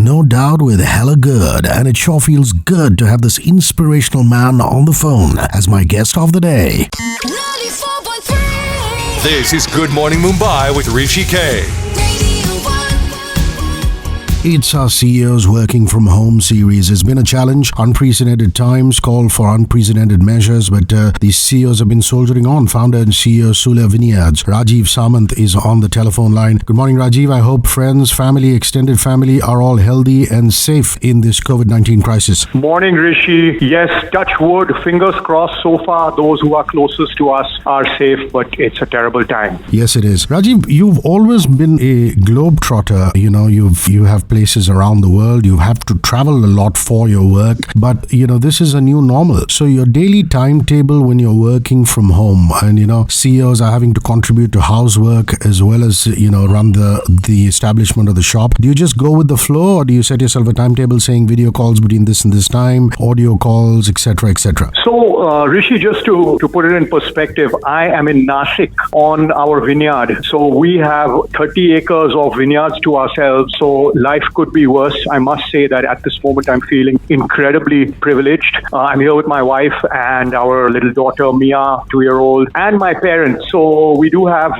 no doubt with hella good, and it sure feels good to have this inspirational man on the phone as my guest of the day. 94.3. This is Good Morning Mumbai with Hrishi K. It's our CEOs Working From Home series. It's been a challenge. Unprecedented times call for unprecedented measures, but these CEOs have been soldiering on. Founder and CEO Sula Vineyards, Rajeev Samant, is on the telephone line. Good morning, Rajeev. I hope friends, family, extended family are all healthy and safe in this COVID-19 crisis. Morning, Hrishi. Yes, touch wood, fingers crossed. So far, those who are closest to us are safe, but it's a terrible time. Yes, it is. Rajeev, you've always been a globetrotter. You have places around the world. You have to travel a lot for your work, but this is a new normal. So your daily timetable when you're working from home, and CEOs are having to contribute to housework as well as run the establishment of the shop. Do you just go with the flow, or do you set yourself a timetable saying video calls between this and this time, audio calls, etc., etc.? So, Hrishi, just to put it in perspective, I am in Nashik on our vineyard. So we have 30 acres of vineyards to ourselves. So life could be worse. I must say that at this moment I'm feeling incredibly privileged. I'm here with my wife and our little daughter Mia, 2-year-old, and my parents. So we do have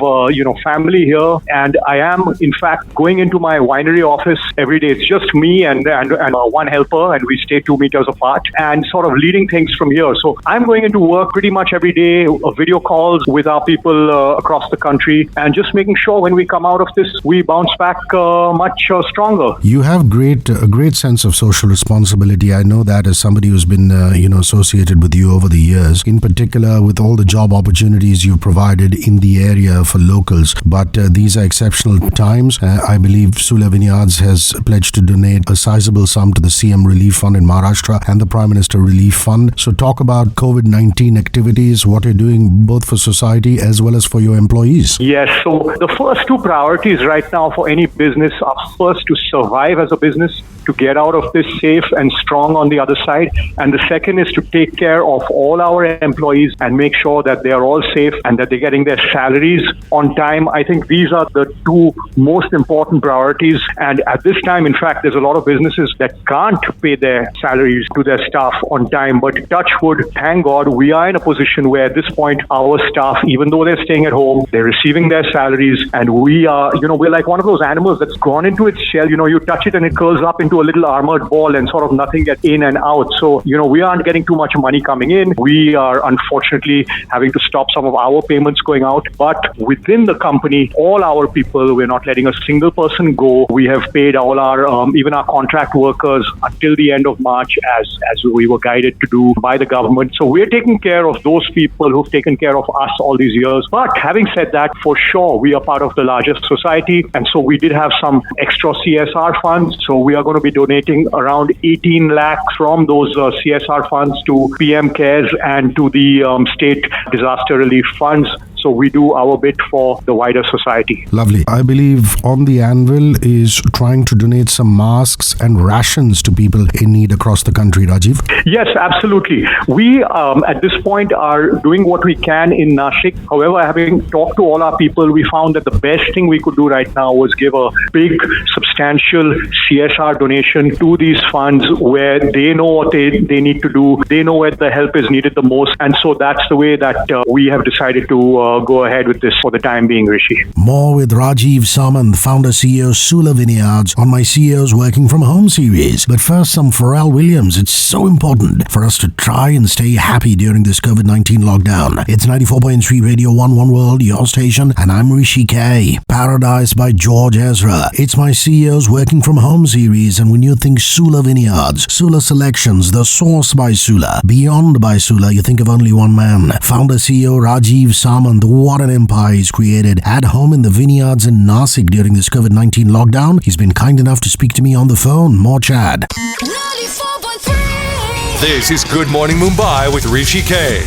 family here, and I am in fact going into my winery office every day. It's just me and one helper, and we stay 2 meters apart and sort of leading things from here. So I'm going into work pretty much every day, video calls with our people across the country, and just making sure when we come out of this we bounce back much stronger. You have a great sense of social responsibility. I know that as somebody who's been associated with you over the years, in particular with all the job opportunities you've provided in the area for locals. But these are exceptional times. I believe Sula Vineyards has pledged to donate a sizable sum to the CM Relief Fund in Maharashtra and the Prime Minister Relief Fund. So talk about COVID-19 activities, what you're doing both for society as well as for your employees. Yes, so the first two priorities right now for any business are first to survive as a business, to get out of this safe and strong on the other side. And the second is to take care of all our employees and make sure that they are all safe and that they're getting their salaries on time. I think these are the two most important priorities. And at this time, in fact, there's a lot of businesses that can't pay their salaries to their staff on time. But touch wood, thank God, we are in a position where at this point, our staff, even though they're staying at home, they're receiving their salaries. And we are, we're like one of those animals that's gone into its shell. You touch it and it curls up into a little armored ball and sort of nothing gets in and out. So, we aren't getting too much money coming in. We are unfortunately having to stop some of our payments going out. But within the company, all our people, we're not letting a single person go. We have paid all our, even our contract workers until the end of March as we were guided to do by the government. So we're taking care of those people who've taken care of us all these years. But having said that, for sure, we are part of the largest society. And so we did have some extra CSR funds. So we are going to be donating around 18 lakhs from those CSR funds to PM CARES and to the state disaster relief funds. So we do our bit for the wider society. Lovely. I believe on the anvil is trying to donate some masks and rations to people in need across the country, Rajeev. Yes, absolutely. We at this point are doing what we can in Nashik. However, having talked to all our people, we found that the best thing we could do right now was give a big, substantial CSR donation to these funds where they know what they need to do. They know where the help is needed the most. And so that's the way that we have decided to go ahead with this for the time being, Hrishi. More with Rajeev Samant, founder CEO Sula Vineyards, on my CEOs Working From Home series. But first, some Pharrell Williams. It's so important for us to try and stay happy during this COVID-19 lockdown. It's 94.3 Radio 1 World, your station, and I'm Hrishi K. Paradise by George Ezra. It's my CEOs Working From Home series, and when you think Sula Vineyards, Sula Selections, The Source by Sula, Beyond by Sula, you think of only one man. Founder CEO Rajeev Samant. What an empire he's created at home in the vineyards in Nashik during this COVID-19 lockdown. He's been kind enough to speak to me on the phone. More chat. 94.3. This is Good Morning Mumbai with Hrishi K.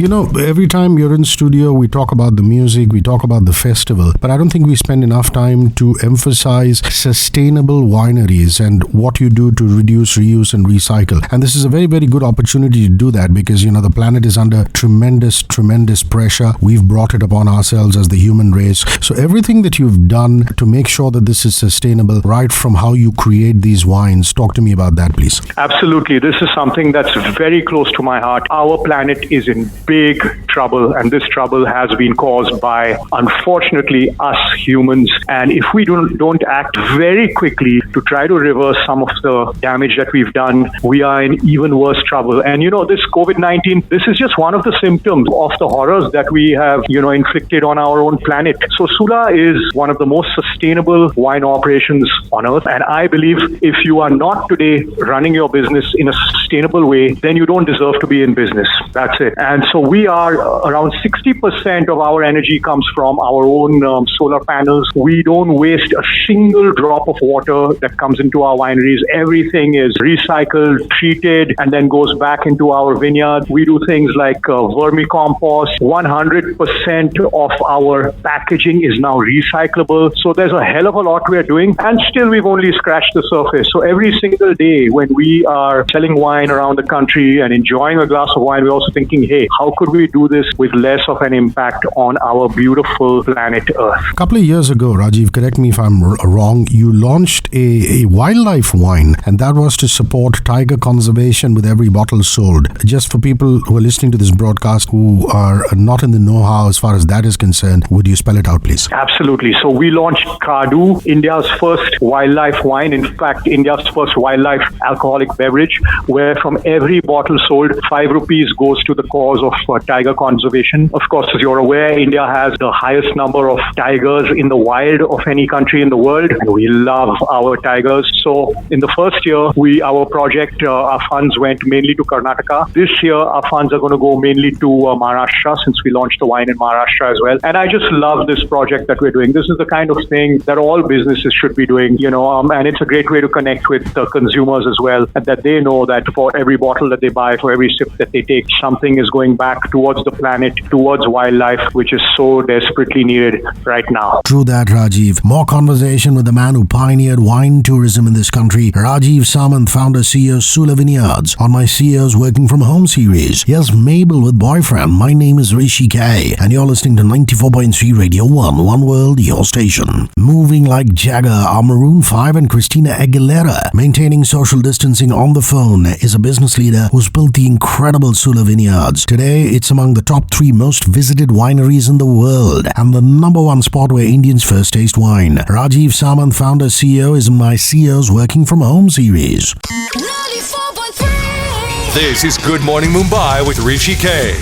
Every time you're in studio, we talk about the music, we talk about the festival, but I don't think we spend enough time to emphasize sustainable wineries and what you do to reduce, reuse, and recycle. And this is a very, very good opportunity to do that because, the planet is under tremendous, tremendous pressure. We've brought it upon ourselves as the human race. So everything that you've done to make sure that this is sustainable, right from how you create these wines, talk to me about that, please. Absolutely. This is something that's very close to my heart. Our planet is in big trouble, and this trouble has been caused by, unfortunately, us humans. And if we don't act very quickly to try to reverse some of the damage that we've done, we are in even worse trouble. And this COVID-19, this is just one of the symptoms of the horrors that we have, inflicted on our own planet. So Sula is one of the most sustainable wine operations on earth. And I believe if you are not today running your business in a sustainable way, then you don't deserve to be in business. That's it. And so we are around 60% of our energy comes from our own solar panels. We don't waste a single drop of water that comes into our wineries. Everything is recycled, treated, and then goes back into our vineyard. We do things like vermicompost. 100% of our packaging is now recyclable. So there's a hell of a lot we're doing, and still we've only scratched the surface. So every single day when we are selling wine around the country and enjoying a glass of wine, we're also thinking, hey, how could we do this with less of an impact on our beautiful planet Earth? A couple of years ago, Rajeev, correct me if I'm wrong, you launched a wildlife wine, and that was to support tiger conservation with every bottle sold. Just for people who are listening to this broadcast who are not in the know-how as far as that is concerned, would you spell it out, please? Absolutely. So we launched Kadu, India's first wildlife wine, in fact, India's first wildlife alcoholic beverage, where from every bottle sold, 5 rupees goes to the cause of tiger conservation. Of course, as you're aware, India has the highest number of tigers in the wild of any country in the world, and we love our tigers. So in the first year, our project, our funds went mainly to Karnataka. This year, our funds are going to go mainly to Maharashtra, since we launched the wine in Maharashtra as well. And I just love this project that we're doing. This is the kind of thing that all businesses should be doing, and it's a great way to connect with the consumers as well, and that they know that for every bottle that they buy, for every sip that they take, something is going back towards the planet, towards wildlife, which is so desperately needed right now. True that, Rajeev. More conversation with the man who pioneered wine tourism in this country, Rajeev Samant, founder CEO Sula Vineyards, on my CEOs Working From Home series. Yes, Mabel with boyfriend. My name is Hrishi K, and you're listening to 94.3 Radio 1, One World, your station. Moving like Jagger are Maroon 5 and Christina Aguilera. Maintaining social distancing on the phone is a business leader who's built the incredible Sula Vineyards. Today, it's among the top 3 most visited wineries in the world and the number 1 spot where Indians first taste wine. Rajeev Samant, founder CEO, is in my CEOs Working From Home series. 94.3. This is Good Morning Mumbai with Hrishi K.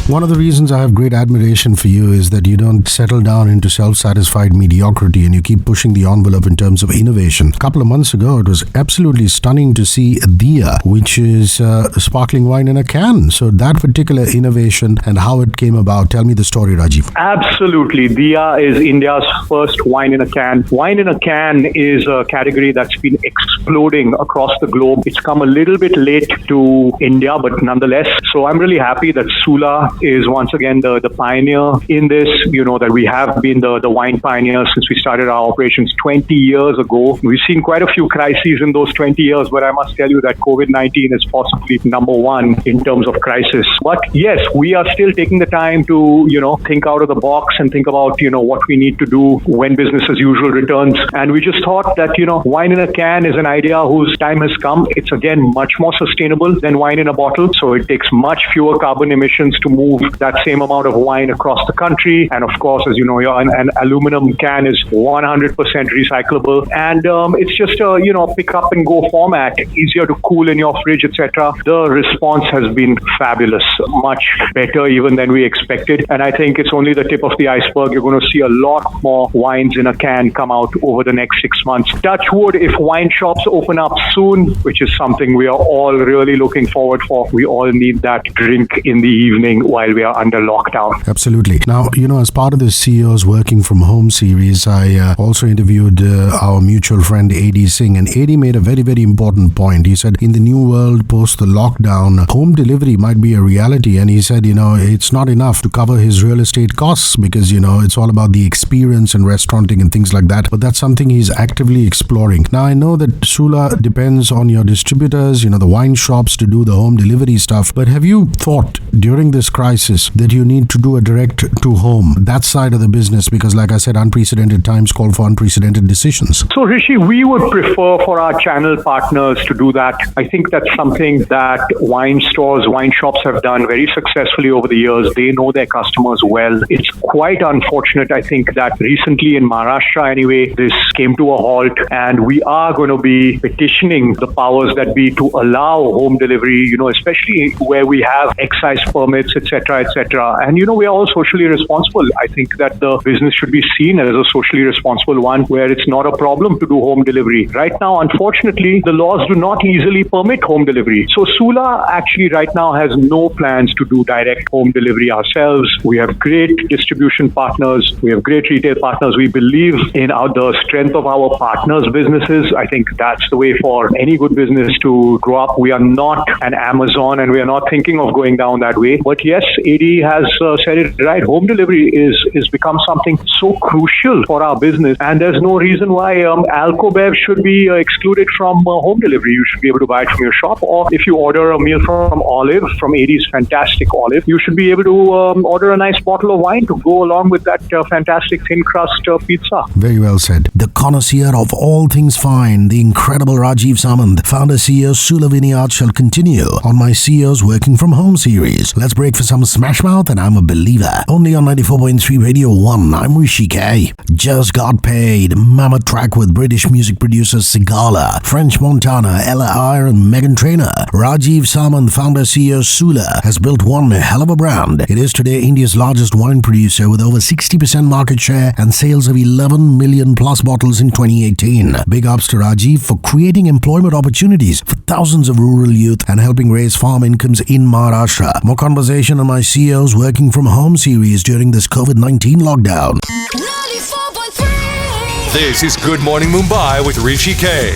One of the reasons I have great admiration for you is that you don't settle down into self-satisfied mediocrity and you keep pushing the envelope in terms of innovation. A couple of months ago, it was absolutely stunning to see Diya, which is sparkling wine in a can. So that particular innovation and how it came about, tell me the story, Rajeev. Absolutely. Diya is India's first wine in a can. Wine in a can is a category that's been exploding across the globe. It's come a little bit late to India, but nonetheless. So I'm really happy that Sula is once again the pioneer in this, that we have been the wine pioneers since we started our operations 20 years ago. We've seen quite a few crises in those 20 years, but I must tell you that COVID-19 is possibly number 1 in terms of crisis. But yes, we are still taking the time to, think out of the box and think about, what we need to do when business as usual returns. And we just thought that, wine in a can is an idea whose time has come. It's again much more sustainable than wine in a bottle. So it takes much fewer carbon emissions to move that same amount of wine across the country. And of course, as you know, an aluminum can is 100% recyclable. And it's just a, pick up and go format, easier to cool in your fridge, etc. The response has been fabulous, much better even than we expected. And I think it's only the tip of the iceberg. You're going to see a lot more wines in a can come out over the next 6 months. Touch wood, if wine shops open up soon, which is something we are all really looking forward for. We all need that drink in the evening while while we are under lockdown. Absolutely. Now, as part of the CEOs Working from Home series, I also interviewed our mutual friend A.D. Singh, and A.D. made a very, very important point. He said, in the new world post the lockdown, home delivery might be a reality. And he said, it's not enough to cover his real estate costs because, it's all about the experience and restauranting and things like that. But that's something he's actively exploring. Now, I know that Sula depends on your distributors, the wine shops to do the home delivery stuff. But have you thought during this crisis that you need to do a direct to home, that side of the business? Because like I said, unprecedented times call for unprecedented decisions. So Hrishi, we would prefer for our channel partners to do that. I think that's something that wine stores, wine shops have done very successfully over the years. They know their customers well. It's quite unfortunate, I think, that recently in Maharashtra anyway, this came to a halt, and we are going to be petitioning the powers that be to allow home delivery, especially where we have excise permits, etc., etc. And, we are all socially responsible. I think that the business should be seen as a socially responsible one where it's not a problem to do home delivery. Right now, unfortunately, the laws do not easily permit home delivery. So Sula actually right now has no plans to do direct home delivery ourselves. We have great distribution partners. We have great retail partners. We believe in the strength of our partners' businesses. I think that's the way for any good business to grow up. We are not an Amazon, and we are not thinking of going down that way. But yes, AD has said it right. Home delivery is become something so crucial for our business, and there's no reason why Alcobev should be excluded from home delivery. You should be able to buy it from your shop, or if you order a meal from Olive, from AD's fantastic Olive, you should be able to order a nice bottle of wine to go along with that fantastic thin crust pizza. Very well said. The connoisseur of all things fine, the incredible Rajeev Samant, founder CEO Sula Vineyards, shall continue on my CEOs Working from Home series. Let's break for some Smash Mouth, and I'm a believer. Only on 94.3 Radio 1, I'm Hrishi K. Just Got Paid, mammoth track with British music producers Sigala, French Montana, Ella Eyre and Megan Trainor. Rajeev Samant, founder CEO Sula, has built one hell of a brand. It is today India's largest wine producer with over 60% market share and sales of 11 million plus bottles in 2018. Big ups to Rajeev for creating employment opportunities for thousands of rural youth and helping raise farm incomes in Maharashtra. More conversation on my CEOs Working from Home series during this COVID-19 lockdown. 94.3. This is Good Morning Mumbai with Hrishi K.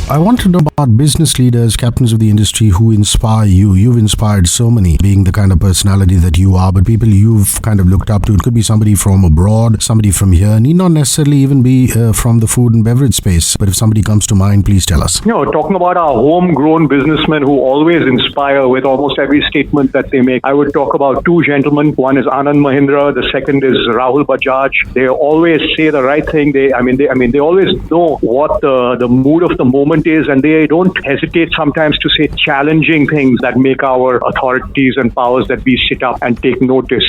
I want to know about business leaders, captains of the industry who inspire you. You've inspired so many, being the kind of personality that you are, but people you've kind of looked up to. It could be somebody from abroad, somebody from here, need not necessarily even be from the food and beverage space. But if somebody comes to mind, please tell us. Talking about our homegrown businessmen who always inspire with almost every statement that they make, I would talk about two gentlemen. One is Anand Mahindra, the second is Rahul Bajaj. They always say the right thing. They always know what the mood of the moment is, and they don't hesitate sometimes to say challenging things that make our authorities and powers that be sit up and take notice,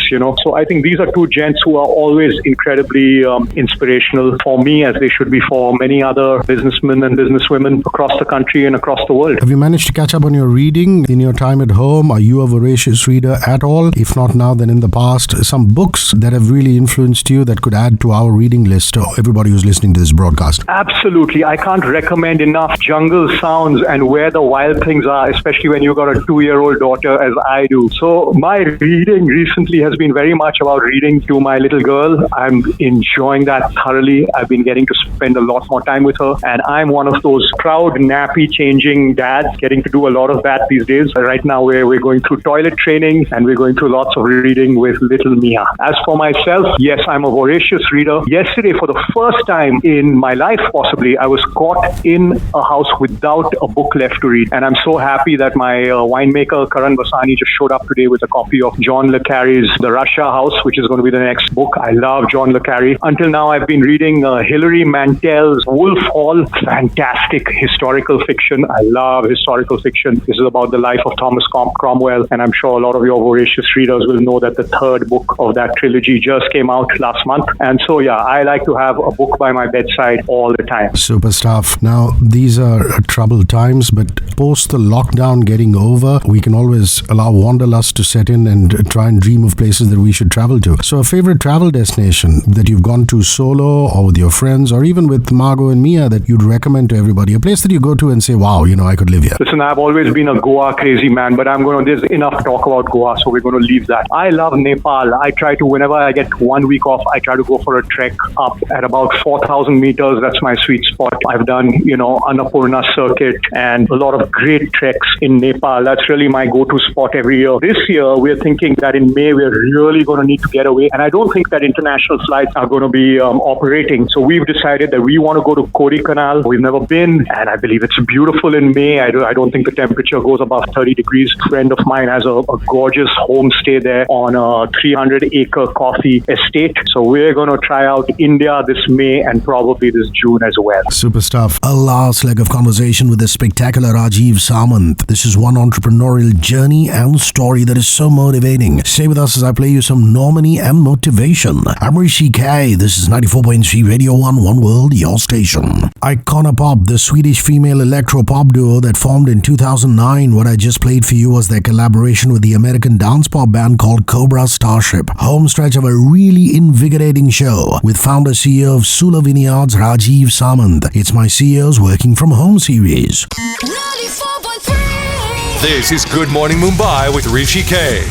So I think these are two gents who are always incredibly inspirational for me, as they should be for many other businessmen and businesswomen across the country and across the world. Have you managed to catch up on your reading in your time at home? Are you a voracious reader at all? If not now, then in the past. Some books that have really influenced you that could add to our reading list, or everybody who's listening to this broadcast? Absolutely. I can't recommend enough Jungle Sounds and Where the Wild Things Are, especially when you've got a 2-year-old daughter as I do. So my reading recently has been very much about reading to my little girl. I'm enjoying that thoroughly. I've been getting to spend a lot more time with her, and I'm one of those proud nappy changing dads getting to do a lot of that these days. Right now we're going through toilet training, and we're going through lots of reading with little Mia. As for myself, yes, I'm a voracious reader. Yesterday, for the first time in my life possibly, I was caught in a house without a book left to read. And I'm so happy that my winemaker, Karan Vasani, just showed up today with a copy of John le Carre's The Russia House, which is going to be the next book. I love John le Carre. Until now, I've been reading Hilary Mantel's Wolf Hall, fantastic historical fiction. I love historical fiction. This is about the life of Thomas Cromwell, and I'm sure a lot of your voracious readers will know that the third book of that trilogy just came out last month. And so, yeah, I like to have a book by my bedside all the time. Super stuff. Now, these these are troubled times, but post the lockdown getting over, we can always allow wanderlust to set in and try and dream of places that we should travel to. So a favorite travel destination that you've gone to solo or with your friends or even with Margot and Mia that you'd recommend to everybody, a place that you go to and say, wow, I could live here. Listen, I've always been a Goa crazy man, but there's enough talk about Goa, so we're going to leave that. I love Nepal. I try to, whenever I get 1 week off, I try to go for a trek up at about 4,000 meters. That's my sweet spot. I've done, Annapurna circuit and a lot of great treks in Nepal. That's really my go-to spot every year. This year, we're thinking that in May, we're really going to need to get away. And I don't think that international flights are going to be operating. So we've decided that we want to go to Kodaikanal. We've never been, and I believe it's beautiful in May. I don't think the temperature goes above 30 degrees. A friend of mine has a gorgeous homestay there on a 300-acre coffee estate. So we're going to try out India this May and probably this June as well. Super stuff. A last leg of conversation with the spectacular Rajeev Samant. This is one entrepreneurial journey and story that is so motivating. Stay with us as I play you some Normani and motivation. I'm Hrishi K. This is 94.3 Radio 1 One World, your station. Iconopop, the Swedish female electro-pop duo that formed in 2009. What I just played for you was their collaboration with the American dance pop band called Cobra Starship. Home stretch of a really invigorating show with founder CEO of Sula Vineyards, Rajeev Samant. It's my CEO's Working From Home series. 94.3. This is Good Morning Mumbai with Hrishi K.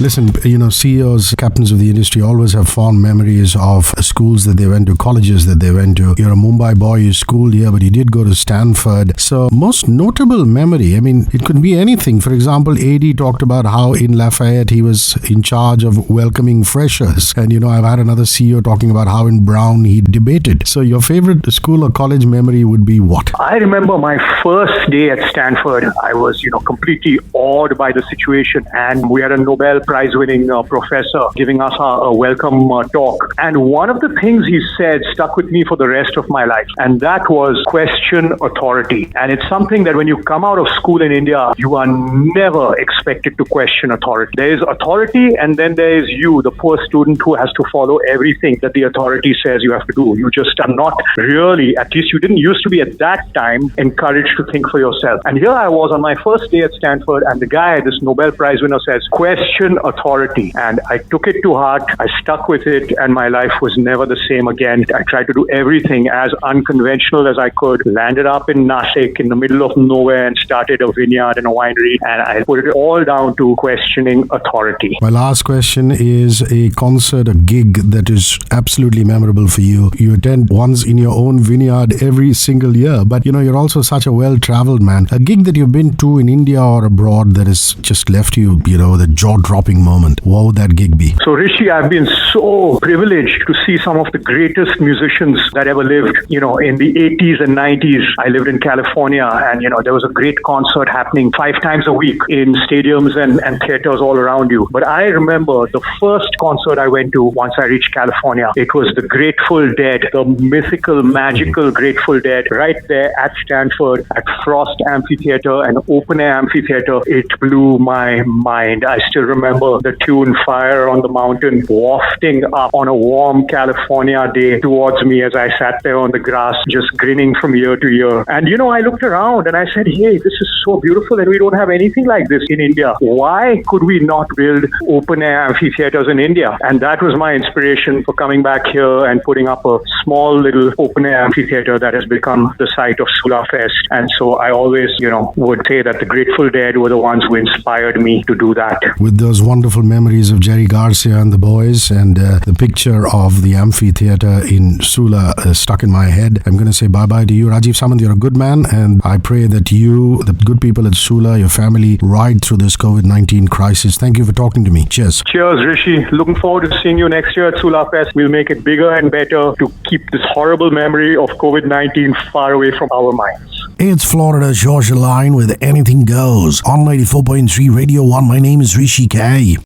Listen, CEOs, captains of the industry always have fond memories of schools that they went to, colleges that they went to. You're a Mumbai boy, you schooled here, but you did go to Stanford. So most notable memory, it could be anything. For example, AD talked about how in Lafayette he was in charge of welcoming freshers. And, I've had another CEO talking about how in Brown he debated. So your favorite school or college memory would be what? I remember my first day at Stanford. I was, completely awed by the situation. And we had a Nobel Prize-winning professor giving us a welcome talk. And one of the things he said stuck with me for the rest of my life. And that was question authority. And it's something that when you come out of school in India, you are never expected to question authority. There is authority and then there is you, the poor student who has to follow everything that the authority says you have to do. You just are not really, at least you didn't used to be at that time, encouraged to think for yourself. And here I was on my first day at Stanford and the guy, this Nobel Prize winner, says, question authority. And I took it to heart. I stuck with it and my life was never the same again. I tried to do everything as unconventional as I could. Landed up in Nashik in the middle of nowhere and started a vineyard and a winery. And I put it all down to questioning authority. My last question is a concert, a gig that is absolutely memorable for you. You attend once in your own vineyard every single year, but you're also such a well-traveled man. A gig that you've been to in India or abroad that has just left you, the jaw-dropping moment. What would that gig be? So Hrishi, I've been so privileged to see some of the greatest musicians that ever lived. In the 80s and 90s, I lived in California and, there was a great concert happening 5 times a week in stadiums and theaters all around you. But I remember the first concert I went to once I reached California. It was the Grateful Dead, the mythical, magical Grateful Dead, right there at Stanford at Frost Amphitheater, an open-air amphitheater. It blew my mind. I still remember the tune Fire on the Mountain wafting up on a warm California day towards me as I sat there on the grass, just grinning from ear to ear. And, I looked around and I said, hey, this is so beautiful and we don't have anything like this in India. Why could we not build open-air amphitheaters in India? And that was my inspiration for coming back here and putting up a small little open-air amphitheater that has become the site of Sula Fest. And so I always, would say that the Grateful Dead were the ones who inspired me to do that. With those wonderful memories of Jerry Garcia and the boys and the picture of the amphitheater in Sula stuck in my head, I'm going to say bye-bye to you. Rajeev Samant, you're a good man, and I pray that you, the good people at Sula, your family, ride through this COVID-19 crisis. Thank you for talking to me. Cheers. Cheers, Hrishi. Looking forward to seeing you next year at Sula Fest. We'll make it bigger and better to keep this horrible memory of COVID-19 far away from our minds. It's Florida's Georgia Line with Anything Goes on 94.3 Radio 1. My name is Hrishi K.